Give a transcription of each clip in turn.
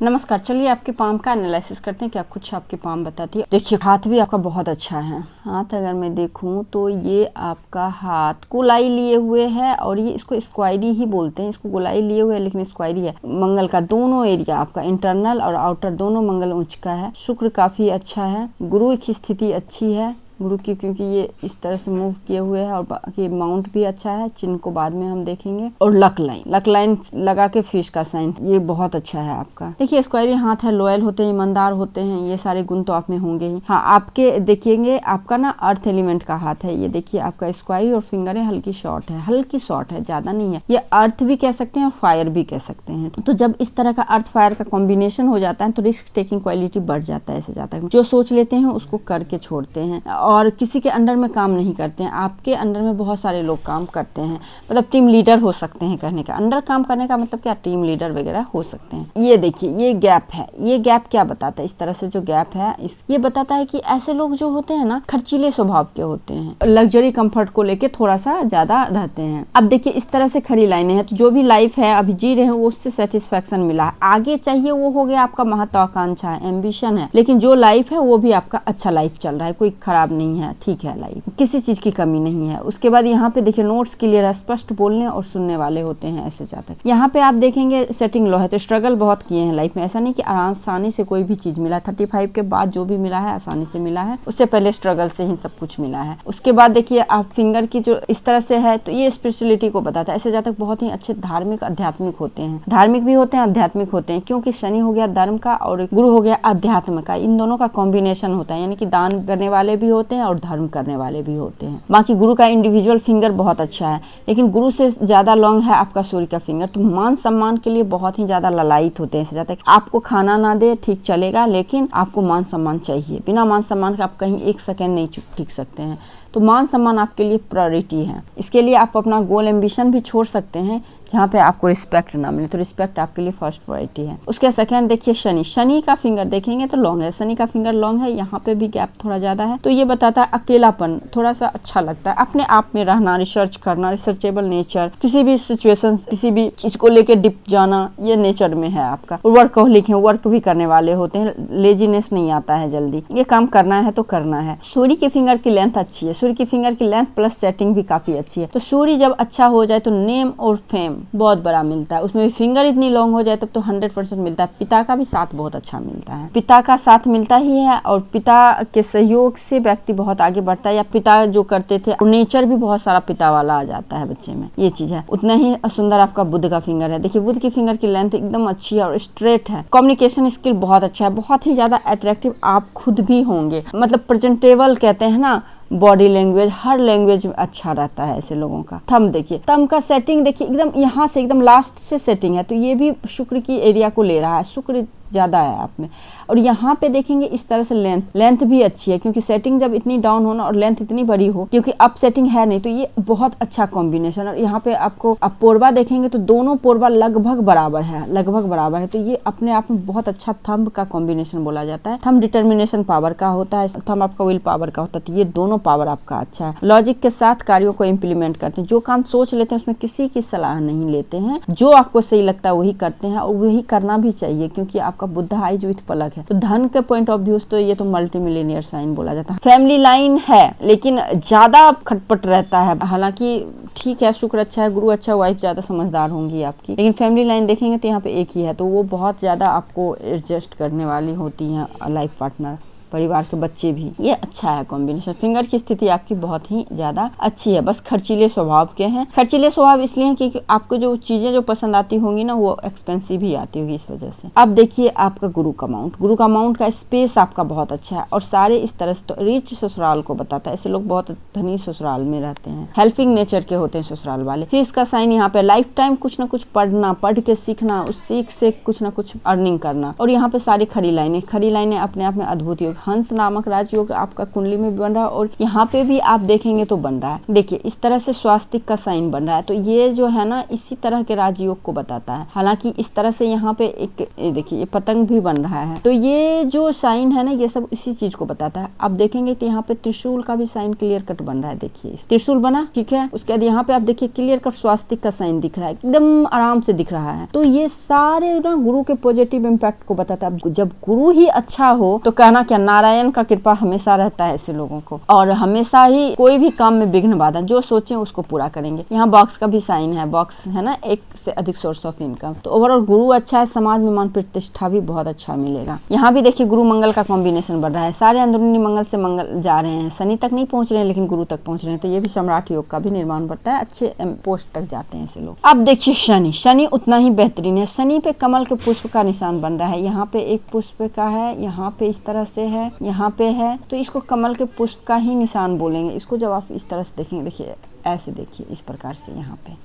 नमस्कार, चलिए आपके पाम का एनालिसिस करते हैं। क्या कुछ आपकी पाम बताती है। देखिए हाथ भी आपका बहुत अच्छा है। हाथ अगर मैं देखूं तो ये आपका हाथ गोलाई लिए हुए है और ये इसको स्क्वायरी ही बोलते हैं। इसको गोलाई लिए हुए है लेकिन स्क्वायरी है। मंगल का दोनों एरिया आपका इंटरनल और आउटर दोनों मंगल उच्च का है। शुक्र काफी अच्छा है। गुरु की स्थिति अच्छी है गुरु की, क्योंकि ये इस तरह से मूव किए हुए हैं और बाकी माउंट भी अच्छा है। चिन्ह को बाद में हम देखेंगे। और लक लाइन लगा के फिश का साइन, ये बहुत अच्छा है आपका। देखिए स्क्वायरी हाथ है, लॉयल होते हैं, ईमानदार होते हैं, ये सारे गुण तो आप में होंगे ही। हाँ, आपके देखिएंगे आपका ना अर्थ एलिमेंट का हाथ है। ये देखिए आपका स्क्वायरी और फिंगर है, हल्की शॉर्ट है, ज्यादा नहीं है। ये अर्थ भी कह सकते हैं और फायर भी कह सकते हैं। तो जब इस तरह का अर्थ फायर का कॉम्बिनेशन हो जाता है तो रिस्क टेकिंग क्वालिटी बढ़ जाता है। ऐसे जाता है जो सोच लेते हैं उसको करके छोड़ते हैं और किसी के अंडर में काम नहीं करते हैं। आपके अंडर में बहुत सारे लोग काम करते हैं, मतलब टीम लीडर हो सकते हैं। कहने का अंडर काम करने का मतलब क्या, टीम लीडर वगैरह हो सकते हैं। ये देखिए ये गैप है। ये गैप क्या बताता है, इस तरह से जो गैप है ये बताता है कि ऐसे लोग जो होते हैं ना खर्चीले स्वभाव के होते हैं, लग्जरी कंफर्ट को लेके थोड़ा सा ज्यादा रहते हैं। अब देखिए इस तरह से खड़ी लाइनें हैं, तो जो भी लाइफ है अभी जी रहे हैं वो उससे सेटिस्फेक्शन मिला है। आगे चाहिए वो हो गया आपका महत्वाकांक्षा है, एम्बिशन है। लेकिन जो लाइफ है वो भी आपका अच्छा लाइफ चल रहा है, कोई खराब नहीं है, ठीक है लाइफ, किसी चीज की कमी नहीं है। उसके बाद यहाँ पे देखिए नोट्स क्लियर है, स्पष्ट बोलने और सुनने वाले होते हैं ऐसे जातक। यहाँ पे आप देखेंगे सेटिंग लो है, तो स्ट्रगल बहुत किए हैं लाइफ में। ऐसा नहीं कि आसानी से कोई भी चीज मिला। 35 के बाद जो भी मिला है आसानी से मिला है, उससे पहले स्ट्रगल से ही सब कुछ मिला है। उसके बाद देखिए आप फिंगर की जो इस तरह से है तो ये स्पिरिचुअलिटी को बताता है। ऐसे जातक बहुत ही अच्छे धार्मिक आध्यात्मिक होते हैं, धार्मिक भी होते हैं आध्यात्मिक होते हैं, क्योंकि शनि हो गया धर्म का और गुरु हो गया अध्यात्म का। इन दोनों का कॉम्बिनेशन होता है, यानी कि दान करने वाले भी होते हैं और धर्म करने वाले भी होते हैं। बाकी गुरु का इंडिविजुअल फिंगर बहुत अच्छा है, लेकिन गुरु से ज्यादा लॉन्ग है आपका सूर्य का फिंगर। तो मान सम्मान के लिए बहुत ही ज्यादा ललायित होते हैं। ऐसे जाते आपको खाना ना दे ठीक चलेगा, लेकिन आपको मान सम्मान चाहिए। बिना मान सम्मान के आप कहीं एक सेकंड नहीं टिक सकते हैं। तो मान सम्मान आपके लिए प्रायोरिटी है। इसके लिए आप अपना गोल एम्बिशन भी छोड़ सकते हैं जहाँ पे आपको रिस्पेक्ट ना मिले, तो रिस्पेक्ट आपके लिए फर्स्ट प्रायोरिटी है। उसके सेकंड देखिए शनि का फिंगर देखेंगे तो लॉन्ग है। शनि का फिंगर लॉन्ग है, यहाँ पे भी गैप थोड़ा ज्यादा है। तो ये बताता है अकेलापन, थोड़ा सा अच्छा लगता है अपने आप में रहना, रिसर्च करना, रिसर्चेबल नेचर, किसी भी सिचुएशन किसी भी चीज को लेके डिप जाना, ये नेचर में है आपका। वर्कहोलिक है, वर्क भी करने वाले होते हैं, लेजीनेस नहीं आता है जल्दी, ये काम करना है तो करना है। सूर्य के फिंगर की लेंथ अच्छी है, सूर्य की फिंगर की लेंथ प्लस सेटिंग भी काफी अच्छी है। तो सूर्य जब अच्छा हो जाए तो नेम और फेम बहुत बड़ा मिलता है। उसमें भी फिंगर इतनी लॉन्ग हो जाए तब तो 100% मिलता है। पिता का भी साथ बहुत अच्छा मिलता है, पिता का साथ मिलता ही है और पिता के सहयोग से व्यक्ति बहुत आगे बढ़ता है। या पिता जो करते थे नेचर भी बहुत सारा पिता वाला आ जाता है बच्चे में, ये चीज है। उतना ही सुंदर आपका बुध का फिंगर है। देखिए बुध की फिंगर की लेंथ एकदम अच्छी है और स्ट्रेट है। कम्युनिकेशन स्किल बहुत अच्छा है, बहुत ही ज्यादा अट्रैक्टिव आप खुद भी होंगे, मतलब प्रेजेंटेबल कहते हैं ना, बॉडी लैंग्वेज, हर लैंग्वेज अच्छा रहता है ऐसे लोगों का। थंब देखिए, थंब का सेटिंग देखिए एकदम यहाँ से एकदम लास्ट से सेटिंग है, तो ये भी शुक्र की एरिया को ले रहा है, शुक्र ज्यादा है आप में। और यहाँ पे देखेंगे इस तरह से लेंथ भी अच्छी है, क्योंकि सेटिंग जब इतनी डाउन होना और लेंथ इतनी बड़ी हो, क्योंकि अप सेटिंग है नहीं, तो ये बहुत अच्छा कॉम्बिनेशन। और यहाँ पे आपको अब पोरवा देखेंगे तो दोनों पोरवा लगभग बराबर है, तो ये अपने आप में बहुत अच्छा थंब का कॉम्बिनेशन बोला जाता है। थंब डिटर्मिनेशन पावर का होता है, थंब आपका विल पावर का होता है, तो ये दोनों पावर आपका अच्छा है। लॉजिक के साथ कार्यों को इम्प्लीमेंट करते हैं, जो काम सोच लेते हैं उसमें किसी की सलाह नहीं लेते हैं, जो आपको सही लगता है वही करते हैं और वही करना भी चाहिए, क्योंकि आपका बुध आइज विथ फलक है। तो धन के पॉइंट ऑफ व्यू तो ये तो मल्टी मिलियनियर साइन बोला जाता है। फैमिली लाइन है लेकिन ज्यादा खटपट रहता है, हालांकि ठीक है शुक्र अच्छा है, गुरु अच्छा, वाइफ ज्यादा समझदार होंगी आपकी, लेकिन फैमिली लाइन देखेंगे तो यहाँ पे एक ही है, तो वो बहुत ज्यादा आपको एडजस्ट करने वाली होती है लाइफ पार्टनर, परिवार के बच्चे भी। ये अच्छा है कॉम्बिनेशन। फिंगर की स्थिति आपकी बहुत ही ज्यादा अच्छी है, बस खर्चीले स्वभाव के हैं। खर्चीले स्वभाव इसलिए क्योंकि आपको जो चीजें जो पसंद आती होंगी ना वो एक्सपेंसिव ही आती होगी, इस वजह से। अब देखिए आपका गुरु का माउंट का स्पेस आपका बहुत अच्छा है और सारे इस तरह से तो रिच ससुराल को बताता है। ऐसे लोग बहुत धनी ससुराल में रहते हैं, हेल्पिंग नेचर के होते हैं ससुराल वाले। फिर इसका साइन यहाँ पे लाइफ टाइम कुछ ना कुछ पढ़ना, पढ़ के सीखना, उस सीख से कुछ ना कुछ अर्निंग करना। और यहाँ पे सारी खड़ी लाइनें अपने आप में अद्भुत योग। हंस नामक राजयोग आपका कुंडली में भी बन रहा है और यहाँ पे भी आप देखेंगे तो बन रहा है। देखिए इस तरह से स्वास्तिक का साइन बन रहा है, तो ये जो है ना इसी तरह के राजयोग को बताता है। हालांकि इस तरह से यहाँ पे एक देखिए ये पतंग भी बन रहा है, तो ये जो साइन है ना ये सब इसी चीज को बताता है। आप देखेंगे तो यहाँ पे त्रिशूल का भी साइन क्लियर कट बन रहा है। देखिए त्रिशूल बना, ठीक है। उसके बाद यहाँ पे आप देखिए क्लियर कट स्वास्तिक का साइन दिख रहा है, एकदम आराम से दिख रहा है। तो ये सारे ना गुरु के पॉजिटिव इम्पैक्ट को बताता है। जब गुरु ही अच्छा हो तो कहना क्या, नारायण का कृपा हमेशा रहता है ऐसे लोगों को, और हमेशा ही कोई भी काम में विघ्न बाधा, जो सोचे उसको पूरा करेंगे। यहाँ बॉक्स का भी साइन है, बॉक्स है ना, एक से अधिक सोर्स ऑफ इनकम। तो ओवरऑल गुरु अच्छा है, समाज में मान प्रतिष्ठा भी बहुत अच्छा मिलेगा। यहाँ भी देखिए गुरु मंगल का कॉम्बिनेशन बढ़ रहा है, सारे अंदरूनी मंगल से मंगल जा रहे हैं, शनि तक नहीं पहुंच रहे हैं लेकिन गुरु तक पहुंच रहे हैं। तो ये भी सम्राट योग का भी निर्माण बढ़ता है, अच्छे पोस्ट तक जाते हैं ऐसे लोग। अब देखिए शनि, शनि उतना ही बेहतरीन है। शनि पे कमल के पुष्प का निशान बन रहा है, यहाँ पे एक पुष्प का है, यहाँ पे इस तरह से है, यहाँ पे है, तो इसको कमल के पुष्प का ही निशान बोलेंगे। इसको जब आप इस तरह से देखेंगे, देखिए ऐसे देखिए इस प्रकार से यहाँ पे,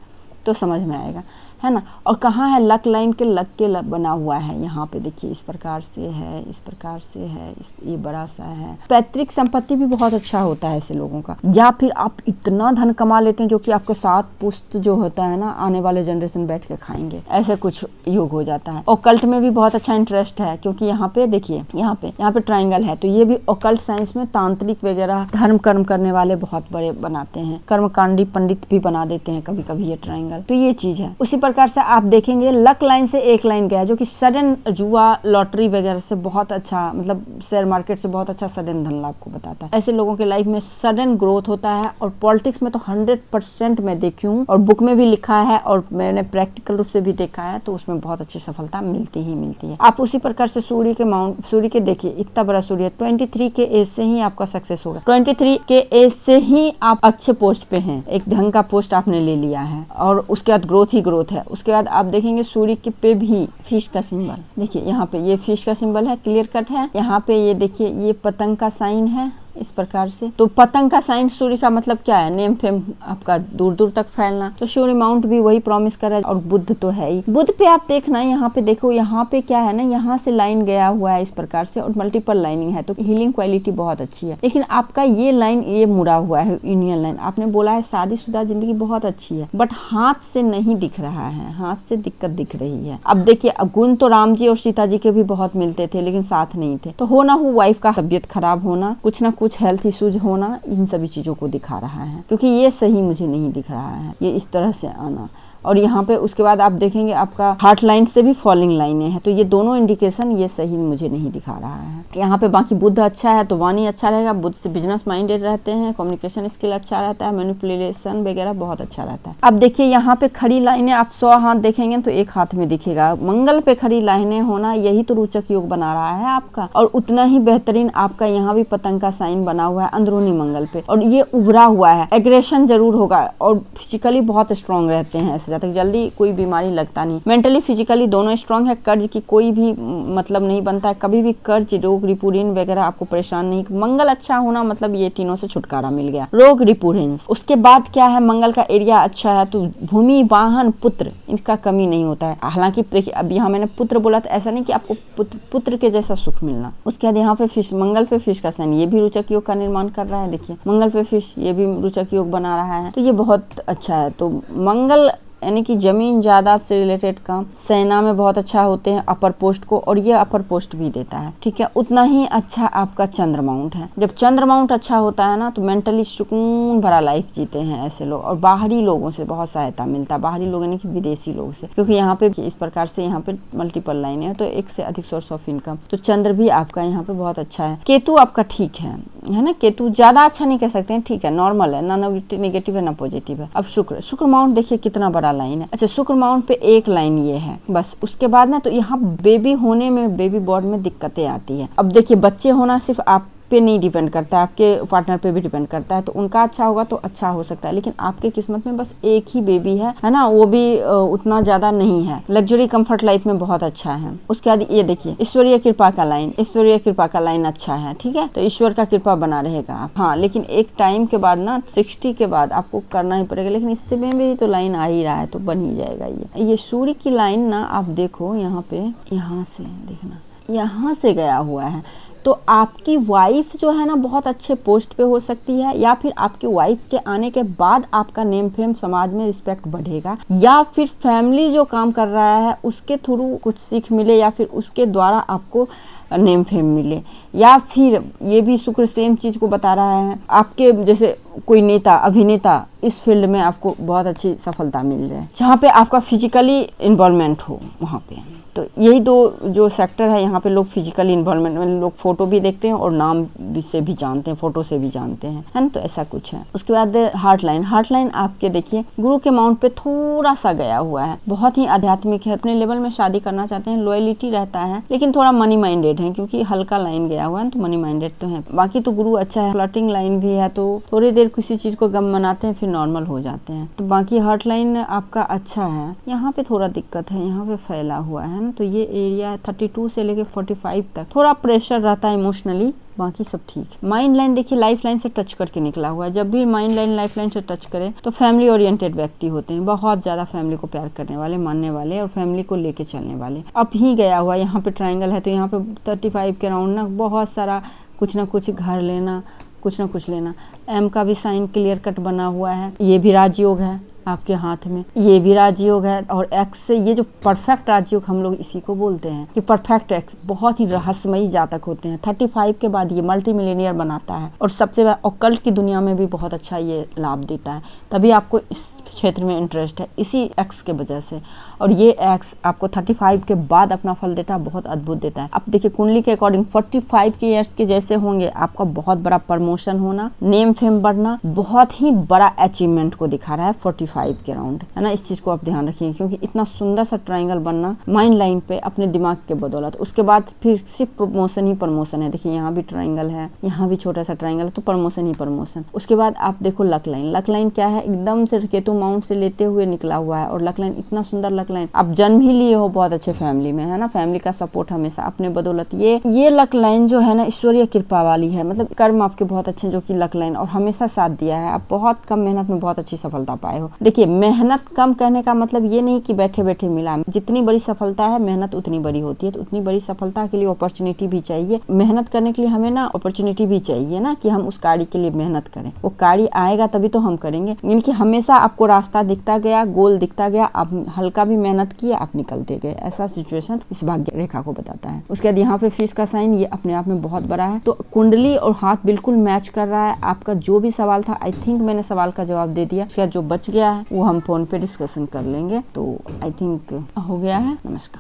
तो समझ में आएगा, है ना। और कहाँ है, लक लाइन के लक के बना हुआ है, यहाँ पे देखिए इस प्रकार से है, इस प्रकार से है, ये बड़ा सा है। पैतृक संपत्ति भी बहुत अच्छा होता है ऐसे लोगों का, या फिर आप इतना धन कमा लेते हैं जो कि आपके 7 पुश्त जो होता है ना, आने वाले जनरेशन बैठ के खाएंगे, ऐसे कुछ योग हो जाता है। ओकल्ट में भी बहुत अच्छा इंटरेस्ट है, क्योंकि यहाँ पे देखिए यहाँ पे ट्राइंगल है, तो ये भी ओकल्ट साइंस में तांत्रिक वगैरह धर्म कर्म करने वाले बहुत बड़े बनाते हैं, कर्मकांडी पंडित भी बना देते हैं कभी कभी ये ट्राइंगल। तो ये चीज है। उसी प्रकार से आप देखेंगे लक लाइन से एक लाइन गया, जो कि सडन जुआ लॉटरी वगैरह से बहुत अच्छा, मतलब शेयर मार्केट से बहुत अच्छा सडन धन लाभ को बताता है। ऐसे लोगों के लाइफ में सडन ग्रोथ होता है। और पॉलिटिक्स में तो 100% मैं देखी हूँ, और बुक में भी लिखा है और मैंने प्रैक्टिकल रूप से भी देखा है, तो उसमें बहुत अच्छी सफलता मिलती ही मिलती है। आप उसी प्रकार से सूर्य के देखिए, इतना बड़ा सूर्य 23 के एज से ही आपका सक्सेस होगा। 23 के एज से ही आप अच्छे पोस्ट पे हैं, एक ढंग का पोस्ट आपने ले लिया है, और उसके बाद ग्रोथ ही ग्रोथ है। उसके बाद आप देखेंगे सूर्य के पे भी फिश का सिंबल, देखिए यहाँ पे ये फिश का सिंबल है, क्लियर कट है। यहाँ पे ये देखिए ये पतंग का साइन है इस प्रकार से। तो पतंग का साइन सूर्य का मतलब क्या है, नेम फेम आपका दूर दूर तक फैलना। तो सूर्य माउंट भी वही प्रॉमिस कर रहा है। और बुध तो है ही, बुध पे आप देखना, यहाँ पे देखो, यहाँ पे क्या है ना, यहाँ से लाइन गया हुआ है इस प्रकार से, और मल्टीपल लाइनिंग है, तो हीलिंग क्वालिटी बहुत अच्छी है। लेकिन आपका ये लाइन ये मुड़ा हुआ है, यूनियन लाइन। आपने बोला है शादीशुदा जिंदगी बहुत अच्छी है, बट हाथ से नहीं दिख रहा है, हाथ से दिक्कत दिख रही है। अब देखिए गुण तो राम जी और सीता जी के भी बहुत मिलते थे, लेकिन साथ नहीं थे। तो हो ना हो वाइफ का तबियत खराब होना, कुछ ना कुछ हेल्थ इश्यूज होना, इन सभी चीजों को दिखा रहा है, क्योंकि ये सही मुझे नहीं दिख रहा है, ये इस तरह से आना। और यहाँ पे उसके बाद आप देखेंगे आपका हार्ट लाइन से भी फॉलिंग लाइनें हैं, तो ये दोनों इंडिकेशन ये सही मुझे नहीं दिखा रहा है। यहाँ पे बाकी बुध अच्छा है तो वाणी अच्छा रहेगा, बुध से बिजनेस माइंडेड रहते हैं, कम्युनिकेशन स्किल अच्छा रहता है, मैनिपुलेशन वगैरह बहुत अच्छा रहता है। अब देखिए यहाँ पे खड़ी लाइनें, आप 100 हाथ देखेंगे तो एक हाथ में दिखेगा। मंगल पे खड़ी लाइनें होना, यही तो रोचक योग बना रहा है आपका। और उतना ही बेहतरीन आपका यहाँ भी पतंग का साइन बना हुआ है अंदरूनी मंगल पे, और ये उभरा हुआ है। एग्रेशन जरूर होगा, और फिजिकली बहुत स्ट्रॉन्ग रहते हैं, ऐसे तक जल्दी कोई बीमारी लगता नहीं। मेंटली फिजिकली दोनों स्ट्रांग है। कर्ज की कोई भी मतलब नहीं बनता है, कभी भी कर्ज रोग रिपुरेन वगैरह आपको परेशान नहीं। मंगल अच्छा होना मतलब ये तीनों से छुटकारा मिल गया, रोग रिपुरेंस। उसके बाद क्या है, मंगल का एरिया अच्छा है तो भूमि वाहन पुत्र इनका कमी नहीं होता है। हालांकि देखिए अब यहाँ मैंने पुत्र बोला तो ऐसा नहीं कि आपको पुत्र के जैसा सुख मिलना। उसके बाद यहाँ पे फिश, मंगल पे फिश का साइन, ये भी रोचक योग का निर्माण कर रहा है। देखिए मंगल पे फिश, ये भी रोचक योग बना रहा है, तो ये बहुत अच्छा है। तो मंगल यानी कि जमीन जायदाद से रिलेटेड काम, सेना में बहुत अच्छा होते हैं अपर पोस्ट को, और ये अपर पोस्ट भी देता है, ठीक है। उतना ही अच्छा आपका चंद्र माउंट है। जब चंद्र माउंट अच्छा होता है ना, तो मेंटली सुकून भरा लाइफ जीते हैं ऐसे लोग, और बाहरी लोगों से बहुत सहायता मिलता है, बाहरी लोग यानी कि विदेशी लोग से, क्योंकि यहाँ पे इस प्रकार से यहाँ पे मल्टीपल लाइन है, तो एक से अधिक सोर्स ऑफ इनकम। तो चंद्र भी आपका यहाँ पे बहुत अच्छा है। केतु आपका ठीक है ना, केतु ज्यादा अच्छा नहीं कह सकते हैं, ठीक है, नॉर्मल है, ना नेगेटिव है ना पॉजिटिव है। अब शुक्र माउंट देखिए कितना बड़ा लाइन है। अच्छा, शुक्र माउंट पे एक लाइन ये है बस। उसके बाद ना तो यहाँ बेबी होने में, बेबी बॉर्न में दिक्कतें आती है। अब देखिए बच्चे होना सिर्फ आप पे नहीं डिपेंड करता है, आपके पार्टनर पे भी डिपेंड करता है। तो उनका अच्छा होगा तो अच्छा हो सकता है, लेकिन आपके किस्मत में बस एक ही बेबी है ना, वो भी उतना ज्यादा नहीं है। लग्जरी कंफर्ट लाइफ में बहुत अच्छा है। उसके बाद ये देखिए ईश्वरीय कृपा का लाइन, ईश्वरीय कृपा का लाइन अच्छा है, ठीक है। तो ईश्वर का कृपा बना रहेगा। हाँ, लेकिन एक टाइम के बाद ना 60 के बाद आपको करना ही पड़ेगा, लेकिन इससे में भी तो लाइन आ ही रहा है, तो बन ही जाएगा। ये सूर्य की लाइन ना आप देखो यहाँ पे, यहाँ से देखना, यहाँ से गया हुआ है, तो आपकी वाइफ जो है ना बहुत अच्छे पोस्ट पे हो सकती है, या फिर आपकी वाइफ के आने के बाद आपका नेम फेम समाज में रिस्पेक्ट बढ़ेगा, या फिर फैमिली जो काम कर रहा है उसके थ्रू कुछ सीख मिले, या फिर उसके द्वारा आपको नेम फेम मिले, या फिर ये भी शुक्र सेम चीज़ को बता रहा है आपके जैसे कोई नेता अभिनेता इस फील्ड में आपको बहुत अच्छी सफलता मिल जाए, जहाँ पे आपका फिजिकली इन्वॉल्वमेंट हो वहाँ पे। तो यही दो जो सेक्टर है यहाँ पे लोग फिजिकली इन्वॉल्वमेंट में लोग फोटो भी देखते हैं और नाम से भी जानते हैं, फोटो से भी जानते हैं, है ना। तो ऐसा कुछ है। उसके बाद हार्ट लाइन। हार्ट लाइन आपके देखिए गुरु के माउंट पे थोड़ा सा गया हुआ है, बहुत ही आध्यात्मिक है, अपने लेवल में शादी करना चाहते हैं, लॉयलिटी रहता है, लेकिन थोड़ा मनी माइंडेड है क्योंकि हल्का लाइन गया हुआ है तो मनी माइंडेड तो है। बाकी तो गुरु अच्छा है, फ्लर्टिंग लाइन भी है तो थोड़ी देर किसी चीज को गम मनाते हैं फिर नॉर्मल हो जाते हैं। तो बाकी हार्ट लाइन आपका अच्छा है। यहाँ पे थोड़ा दिक्कत है, यहाँ पे फैला हुआ है ना, तो ये एरिया 32 से लेके 45 तक थोड़ा प्रेशर रहता है इमोशनली, बाकी सब ठीक है। माइंड लाइन देखिए लाइफ लाइन से टच करके निकला हुआ है। जब भी माइंड लाइन लाइफ लाइन से टच करे तो फैमिली ओरिएंटेड व्यक्ति होते हैं, बहुत ज्यादा फैमिली को प्यार करने वाले, मानने वाले और फैमिली को लेके चलने वाले। अब ही गया हुआ यहाँ पे ट्रायंगल है तो यहाँ पे 35 के राउंड ना बहुत सारा कुछ ना कुछ घर लेना, कुछ ना कुछ लेना। एम का भी साइन क्लियर कट बना हुआ है, ये भी राजयोग है आपके हाथ में, ये भी राजयोग है। और एक्स से ये जो परफेक्ट राजयोग हम लोग इसी को बोलते हैं कि परफेक्ट एक्स बहुत ही रहस्यमयी जातक होते हैं। 35 के बाद ये मल्टी मिलियनियर बनाता है और सबसे बड़ा ऑकल्ट की दुनिया में भी बहुत अच्छा ये लाभ देता है। तभी आपको इस क्षेत्र में इंटरेस्ट है इसी एक्स के वजह से, और ये एक्स आपको 35 के बाद अपना फल देता है, बहुत अद्भुत देता है। अब देखिए कुंडली के अकॉर्डिंग 45 के ईयर्स के जैसे होंगे आपका बहुत बड़ा प्रमोशन होना, नेम फेम बढ़ना, बहुत ही बड़ा अचीवमेंट को दिखा रहा है 45 के राउंड, है ना। इस चीज को आप ध्यान रखिए क्योंकि इतना सुंदर सा ट्रायंगल बनना माइंड लाइन पे अपने दिमाग के बदौलत। उसके बाद फिर सिर्फ प्रमोशन ही प्रमोशन है। देखिए यहाँ भी ट्रायंगल है, यहाँ भी छोटा सा ट्रायंगल है, तो प्रमोशन ही प्रमोशन। उसके बाद आप देखो लक लाइन। लक लाइन क्या है, एकदम से केतु माउंट से लेते हुए निकला हुआ है, और लक लाइन इतना सुंदर लक लाइन, आप जन्म ही लिए हो बहुत अच्छे फैमिली में, है ना, फैमिली का सपोर्ट हमेशा अपने बदौलत। ये लक लाइन जो है ना ईश्वरीय कृपा वाली है, मतलब कर्म आपके बहुत अच्छे जो कि लक लाइन और हमेशा साथ दिया है। आप बहुत कम मेहनत में बहुत अच्छी सफलता पाए हो। देखिए मेहनत कम कहने का मतलब ये नहीं कि बैठे बैठे मिला, जितनी बड़ी सफलता है मेहनत उतनी बड़ी होती है। तो उतनी बड़ी सफलता के लिए अपॉर्चुनिटी भी चाहिए, मेहनत करने के लिए हमें ना अपॉर्चुनिटी भी चाहिए ना, कि हम उस कार्य के लिए मेहनत करें। वो कार्य आएगा तभी तो हम करेंगे, यानी हमेशा आपको रास्ता दिखता गया, गोल दिखता गया, आप हल्का भी मेहनत किया आप निकलते गए। ऐसा सिचुएशन इस भाग्य रेखा को बताता है। उसके बाद यहाँ पे फिश का साइन, ये अपने आप में बहुत बड़ा है। तो कुंडली और हाथ बिल्कुल मैच कर रहा है। आपका जो भी सवाल था आई थिंक मैंने सवाल का जवाब दे दिया। उसके बाद जो बच गया है वो हम फोन पे डिस्कशन कर लेंगे। तो आई थिंक हो गया है। नमस्कार।